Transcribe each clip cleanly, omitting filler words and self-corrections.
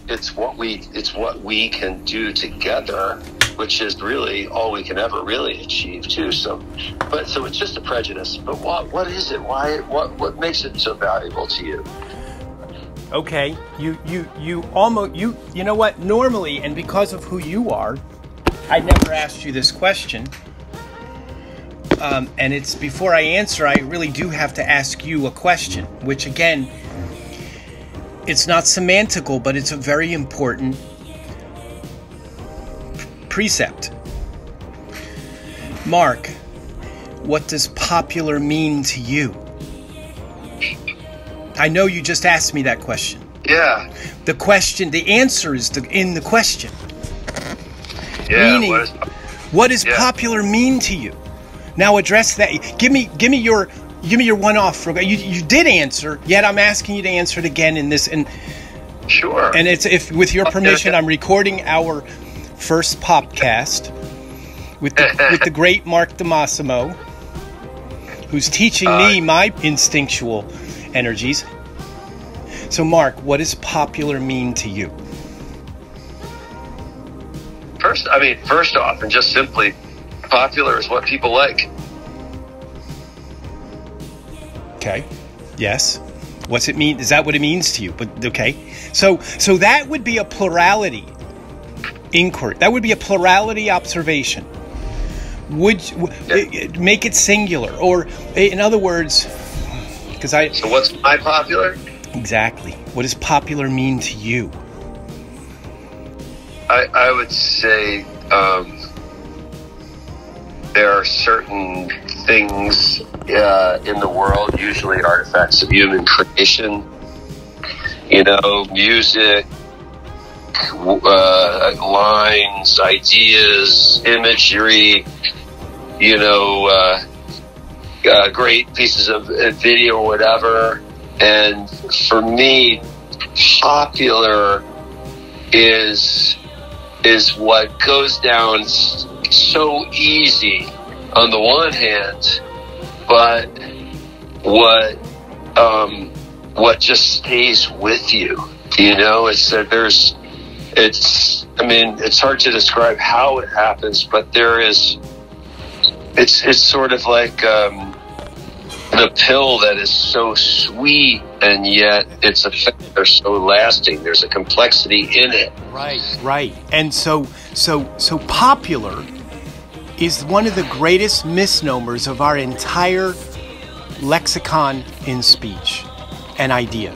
it's what we can do together, which is really all we can ever really achieve too. So it's just a prejudice. But what is it? Why? What makes it so valuable to you? Okay, you know what? Normally, and because of who you are, I never asked you this question. And it's before I answer, I really do have to ask you a question, which again, it's not semantical, but it's a very important precept. Mark, what does popular mean to you? I know you just asked me that question. Yeah. The answer is in the question. Yeah. Meaning, what does popular mean to you? Now address that. Give me your one-off. You did answer, yet I'm asking you to answer it again in this. And sure. And it's with your permission, I'm recording our first popcast with the great Mark DiMassimo, who's teaching me my instinctual energies. So, Mark, what does popular mean to you? First off, and just simply, popular is what people like. Okay. Yes. What's it mean? Is that what it means to you? But okay. So that would be a plurality inquiry. That would be a plurality observation. Make it singular, or in other words, So what's my popular? Exactly. What does popular mean to you? I would say there are certain things in the world, usually artifacts of human creation, music, lines, ideas, imagery, great pieces of video or whatever. And for me, popular is what goes down so easy on the one hand, but what just stays with you. It's that it's hard to describe how it happens, but it's sort of like the pill that is so sweet, and yet its effects are so lasting. There's a complexity in it. Right. And so popular is one of the greatest misnomers of our entire lexicon in speech and idea.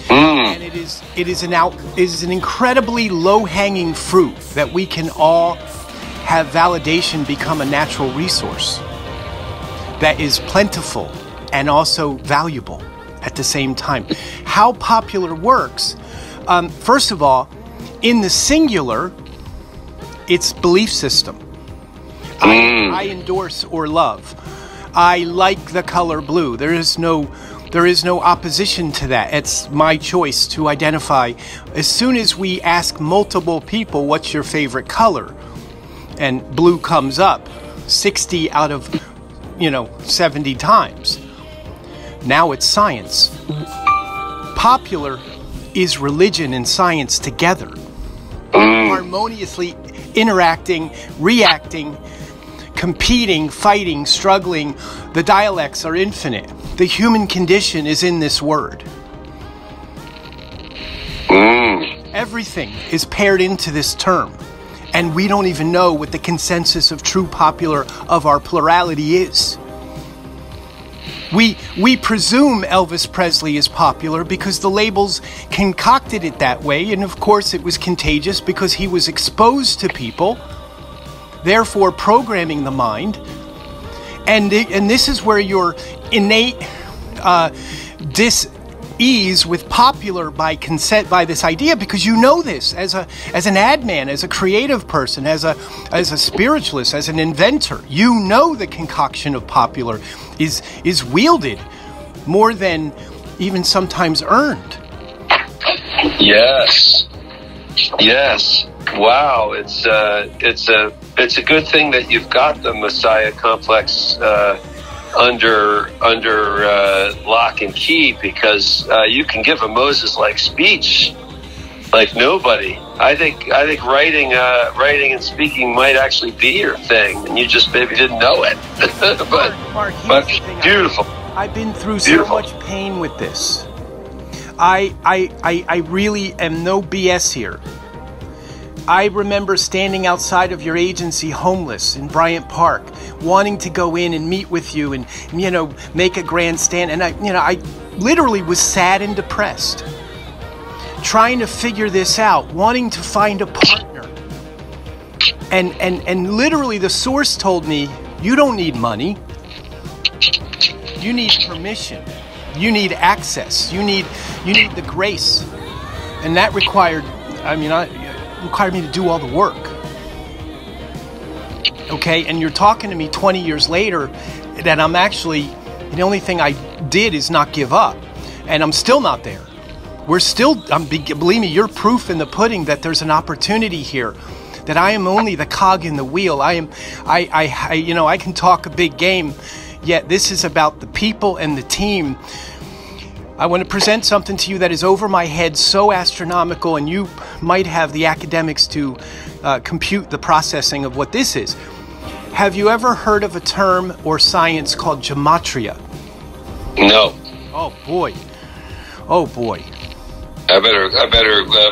And it is an incredibly low-hanging fruit that we can all have validation become a natural resource that is plentiful and also valuable at the same time. How popular works, first of all, in the singular, it's belief system. I endorse or love. I like the color blue. There is no opposition to that. It's my choice to identify. As soon as we ask multiple people, what's your favorite color? And blue comes up 60 out of 70 times. Now it's science. Popular is religion and science together, harmoniously interacting, reacting, competing, fighting, struggling. The dialects are infinite. The human condition is in this word. Everything is paired into this term, and we don't even know what the consensus of true popular of our plurality is. We presume Elvis Presley is popular because the labels concocted it that way, and of course it was contagious because he was exposed to people, therefore programming the mind. And this is where your innate dis-ease with popular by consent, by this idea, because you know this as an ad man, as a creative person, as a spiritualist, as an inventor. You know the concoction of popular is wielded more than even sometimes earned. Yes. Wow. It's a good thing that you've got the Messiah complex under lock and key, because you can give a Moses-like speech Like nobody. I think writing and speaking might actually be your thing, and you just maybe didn't know it. Mark, but beautiful. I've been through so much pain with this. I really am no BS here. I remember standing outside of your agency homeless in Bryant Park, wanting to go in and meet with you and, you know, make a grandstand. And I literally was sad and depressed, trying to figure this out, wanting to find a partner. And literally the source told me, you don't need money. You need permission. You need access. You need the grace. And that required me to do all the work. Okay, and you're talking to me 20 years later that I'm actually, the only thing I did is not give up. And I'm still not there. We're still, believe me, you're proof in the pudding that there's an opportunity here, that I am only the cog in the wheel. I can talk a big game, yet this is about the people and the team. I want to present something to you that is over my head, so astronomical, and you might have the academics to compute the processing of what this is. Have you ever heard of a term or science called gematria? No. Oh boy. Oh boy. I better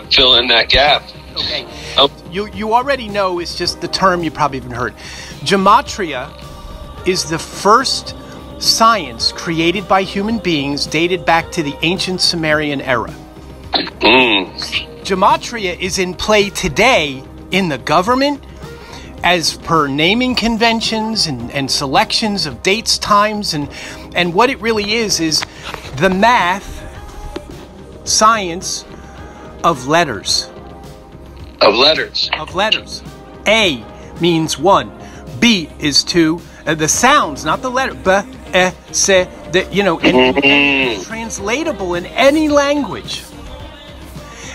fill in that gap. Okay. Oh. You already know, it's just the term you probably haven't heard. Gematria is the first science created by human beings dated back to the ancient Sumerian era. Gematria is in play today in the government as per naming conventions and selections of dates, times, and what it really is the math science of letters. Of letters. Of letters. A means 1. B is 2. The sounds, not the letter. B, E, se, and translatable in any language.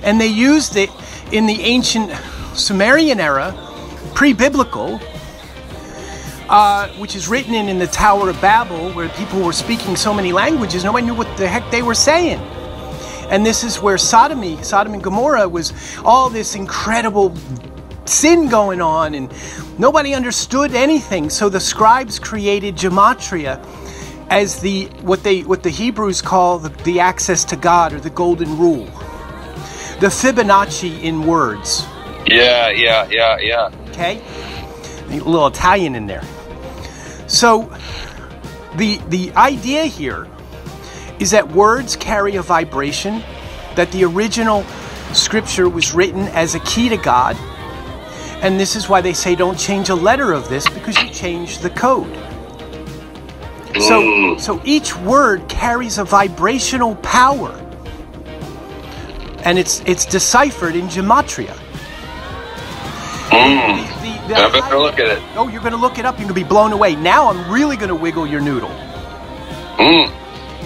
And they used it in the ancient Sumerian era, pre-biblical, which is written in the Tower of Babel, where people were speaking so many languages, nobody knew what the heck they were saying. And this is where Sodom and Gomorrah was all this incredible sin going on, and nobody understood anything. So the scribes created gematria as what the Hebrews call the access to God, or the golden rule, the Fibonacci in words. Yeah. Okay, a little Italian in there. So the idea here is that words carry a vibration, that the original scripture was written as a key to God. And this is why they say don't change a letter of this, because you change the code. So each word carries a vibrational power, and it's deciphered in gematria. I better look at it. Oh, you're going to look it up. You're going to be blown away. Now I'm really going to wiggle your noodle.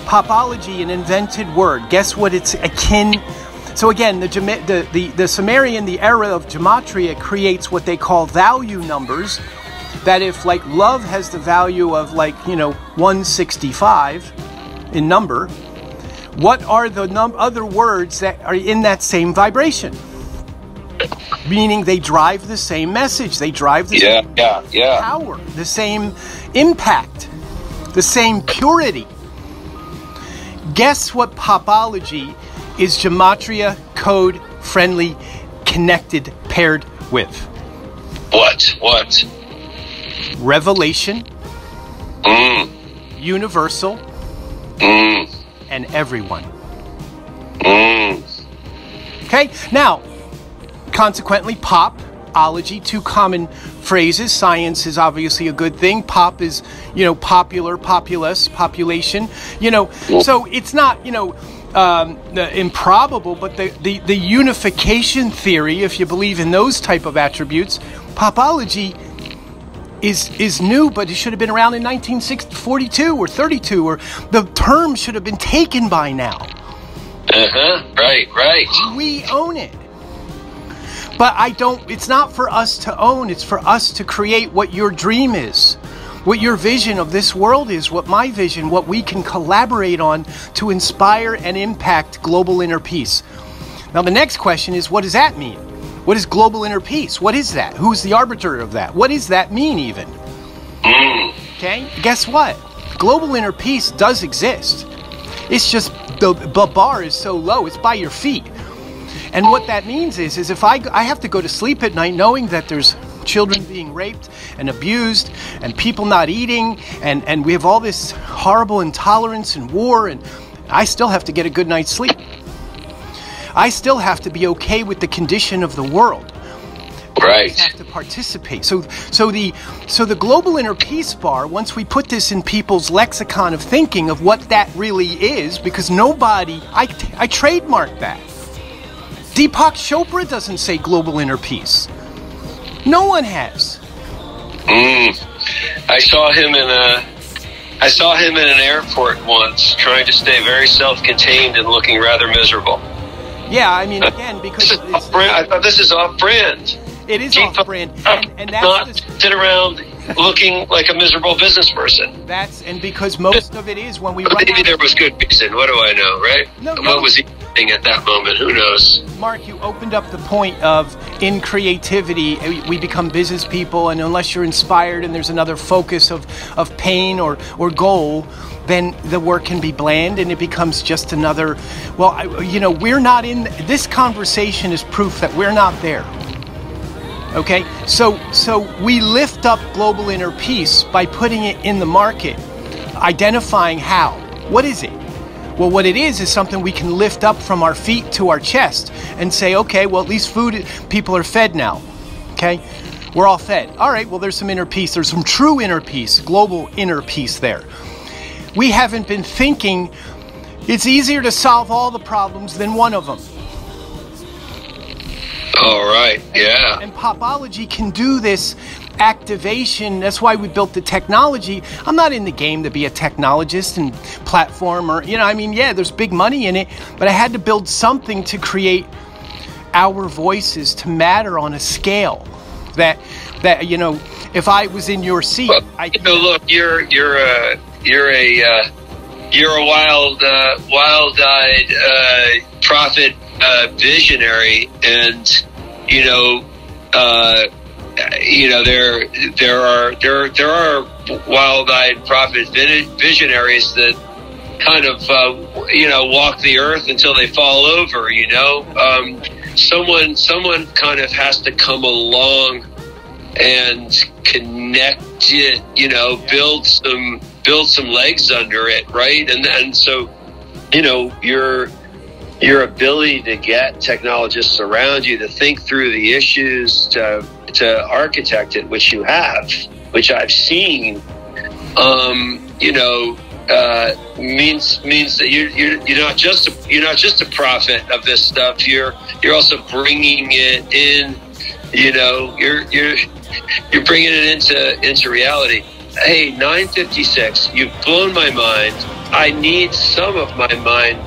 Popology, an invented word. Guess what it's akin. So again, the Sumerian, the era of gematria, creates what they call value numbers. That if, like, love has the value of, 165 in number, what are the other words that are in that same vibration? Meaning they drive the same message, they drive the same power, the same impact, the same purity. Guess what popology is gematria, code, friendly, connected, paired with? What? Revelation, universal, and everyone. Okay, now, consequently, popology, two common phrases. Science is obviously a good thing. Pop is, popular, populace, population. So it's not, improbable, but the unification theory, if you believe in those type of attributes, popology is new, but it should have been around in 1942 or 32, or the term should have been taken by now. Right. We own it. But it's not for us to own, it's for us to create what your dream is, what your vision of this world is, what my vision, what we can collaborate on to inspire and impact global inner peace. Now the next question is, what does that mean? What is global inner peace? What is that? Who's the arbiter of that? What does that mean even? Okay, guess what? Global inner peace does exist. It's just the bar is so low, it's by your feet. And what that means is if I have to go to sleep at night knowing that there's children being raped and abused and people not eating and we have all this horrible intolerance and war, and I still have to get a good night's sleep. I still have to be okay with the condition of the world. Right. I have to participate. So the global inner peace bar, once we put this in people's lexicon of thinking of what that really is, because nobody, I trademarked that. Deepak Chopra doesn't say global inner peace. No one has. I saw him in an airport once, trying to stay very self-contained and looking rather miserable. Yeah, I mean, again, because I thought this is off-brand. It is off-brand, and that's not sit around looking like a miserable business person. And because most of it is when we run maybe there was good reason. What do I know, right? No. What was he thinking at that moment? Who knows? Mark, you opened up the point of in creativity, we become business people, and unless you're inspired and there's another focus of pain or goal, then the work can be bland and it becomes just another, we're not in, this conversation is proof that we're not there. Okay, so we lift up global inner peace by putting it in the market, identifying how. What is it? Well, what it is something we can lift up from our feet to our chest and say, okay, well, at least people are fed now. Okay, we're all fed. All right, well, there's some inner peace. There's some true inner peace, global inner peace there. We haven't been thinking it's easier to solve all the problems than one of them. All right, yeah. And Popology can do this activation. That's why we built the technology. I'm not in the game to be a technologist and platform or, there's big money in it, but I had to build something to create our voices to matter on a scale that if I was in your seat, look, you're a wild-eyed prophet visionary, and there are wild-eyed prophet visionaries that kind of walk the earth until they fall over. Someone kind of has to come along and connect it. Build some legs under it, right? And so your ability to get technologists around you to think through the issues, to architect it, which you have, which I've seen, means that you're not just a prophet of this stuff. You're also bringing it in. You're bringing it into reality. Hey, 9:56. You've blown my mind. I need some of my mind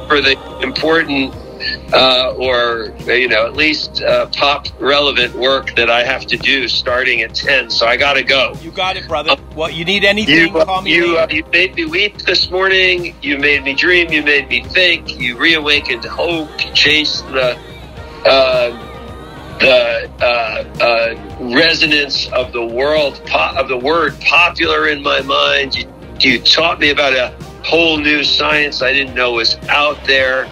for the important or at least pop relevant work that I have to do starting at 10. So I got to go. You got it, brother. Well, you need anything? Call me. You made me weep this morning. You made me dream. You made me think. You reawakened hope. You changed the resonance of the word popular in my mind. You taught me about a whole new science I didn't know was out there,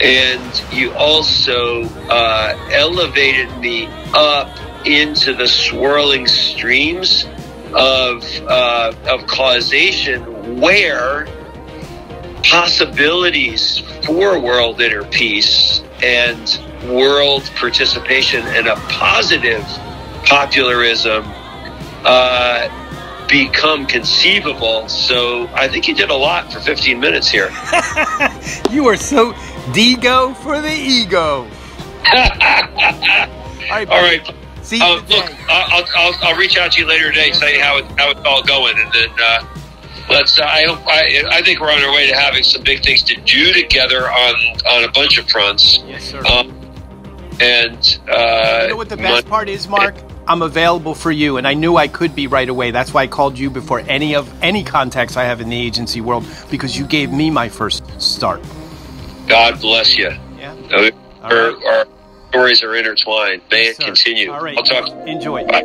and you also elevated me up into the swirling streams of causation, where possibilities for world inner peace and world participation and a positive popularism become conceivable. So I think you did a lot for 15 minutes here. You are so DiGo for the ego. All right. See you look, I'll reach out to you later today, say how it's all going, and then let's. I think we're on our way to having some big things to do together on a bunch of fronts. Yes, sir. And you know what the best part is, Mark? I'm available for you, and I knew I could be right away. That's why I called you before any contacts I have in the agency world, because you gave me my first start. God bless you. Yeah. Yeah. Our stories are intertwined. May it continue. All right. I'll talk. Enjoy. Bye.